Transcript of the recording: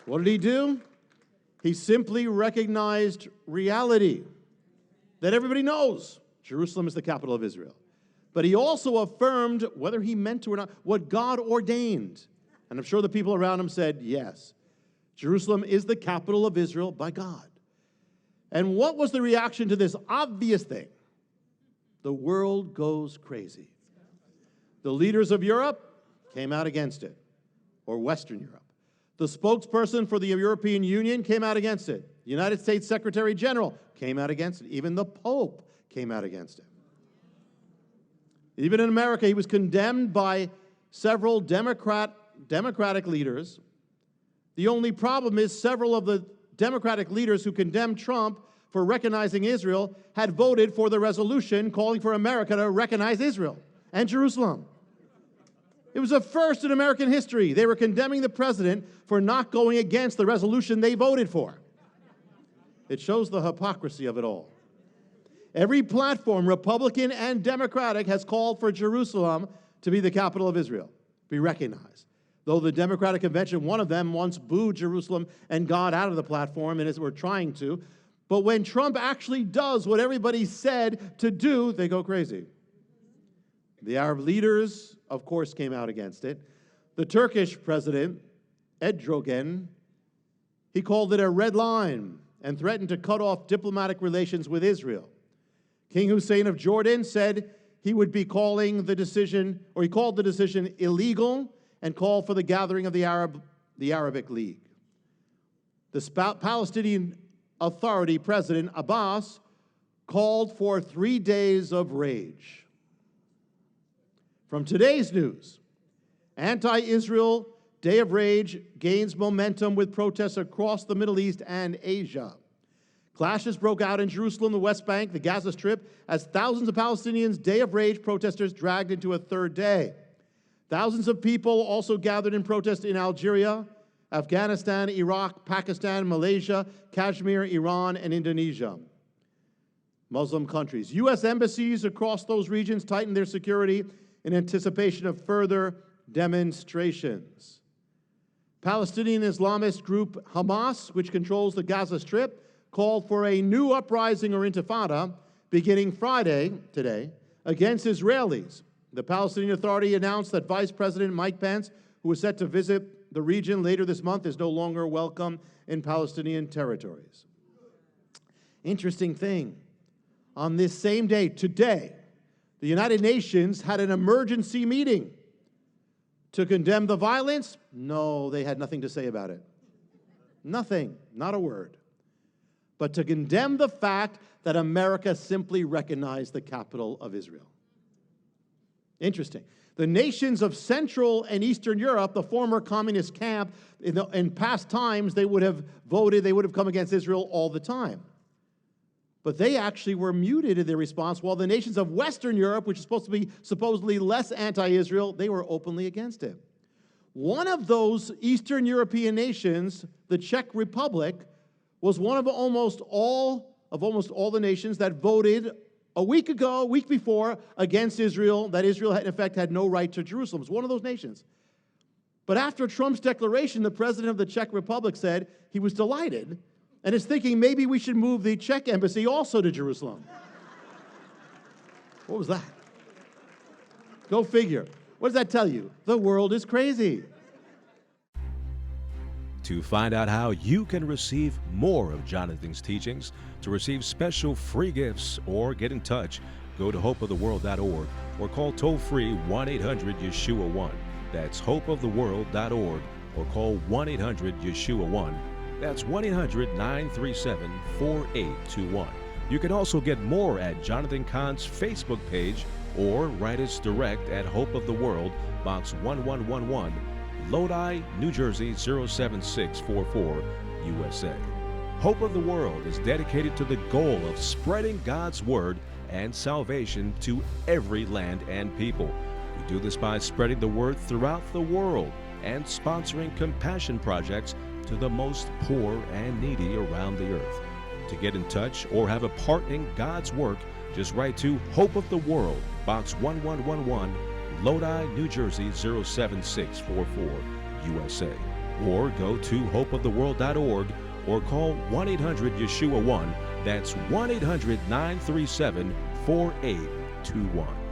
What did he do? He simply recognized reality that everybody knows Jerusalem is the capital of Israel. But he also affirmed, whether he meant to or not, what God ordained. And I'm sure the people around him said, yes, Jerusalem is the capital of Israel by God. And what was the reaction to this obvious thing? The world goes crazy. The leaders of Europe came out against it, or Western Europe. The spokesperson for the European Union came out against it. The United States Secretary General came out against it. Even the Pope came out against it. Even in America, he was condemned by several Democratic leaders. The only problem is several of the Democratic leaders who condemned Trump for recognizing Israel had voted for the resolution calling for America to recognize Israel and Jerusalem. It was a first in American history. They were condemning the president for not going against the resolution they voted for. It shows the hypocrisy of it all. Every platform, Republican and Democratic, has called for Jerusalem to be the capital of Israel, be recognized. Though the Democratic Convention, one of them, once booed Jerusalem and got out of the platform, and as we're trying to. But when Trump actually does what everybody said to do, they go crazy. The Arab leaders, of course, came out against it. The Turkish president, Erdogan, he called it a red line and threatened to cut off diplomatic relations with Israel. King Hussein of Jordan said he would be calling the decision, or he called the decision illegal and called for the gathering of the Arabic League. The Palestinian Authority President Abbas called for 3 days of rage. From today's news, anti-Israel Day of Rage gains momentum with protests across the Middle East and Asia. Clashes broke out in Jerusalem, the West Bank, the Gaza Strip, as thousands of Palestinians' Day of Rage protesters dragged into a third day. Thousands of people also gathered in protest in Algeria, Afghanistan, Iraq, Pakistan, Malaysia, Kashmir, Iran, and Indonesia. Muslim countries. U.S. embassies across those regions tightened their security in anticipation of further demonstrations. Palestinian Islamist group Hamas, which controls the Gaza Strip, called for a new uprising or intifada beginning Friday, today, against Israelis. The Palestinian Authority announced that Vice President Mike Pence, who is set to visit the region later this month, is no longer welcome in Palestinian territories. Interesting thing, on this same day, today, the United Nations had an emergency meeting to condemn the violence. No, they had nothing to say about it. Nothing, not a word. But to condemn the fact that America simply recognized the capital of Israel. Interesting. The nations of Central and Eastern Europe, the former communist camp, in past times, they would have voted, they would have come against Israel all the time. But they actually were muted in their response, while the nations of Western Europe, which is supposed to be supposedly less anti-Israel, they were openly against it. One of those Eastern European nations, the Czech Republic, was one of almost all the nations that voted a week before, against Israel, that Israel, in effect, had no right to Jerusalem. It was one of those nations. But after Trump's declaration, the president of the Czech Republic said he was delighted and is thinking maybe we should move the Czech embassy also to Jerusalem. What was that? Go figure. What does that tell you? The world is crazy. To find out how you can receive more of Jonathan's teachings, to receive special free gifts, or get in touch, go to hopeoftheworld.org or call toll-free 1-800-YESHUA-1. That's hopeoftheworld.org or call 1-800-YESHUA-1. That's 1-800-937-4821. You can also get more at Jonathan Cahn's Facebook page or write us direct at Hope of the World, Box 1111, Lodi, New Jersey 07644, USA. Hope of the World is dedicated to the goal of spreading God's Word and salvation to every land and people. We do this by spreading the Word throughout the world and sponsoring compassion projects to the most poor and needy around the earth. To get in touch or have a part in God's work, just write to Hope of the World, Box 1111, Lodi, New Jersey 07644, USA. or go to hopeoftheworld.org or call 1-800-YESHUA-1. That's 1-800-937-4821.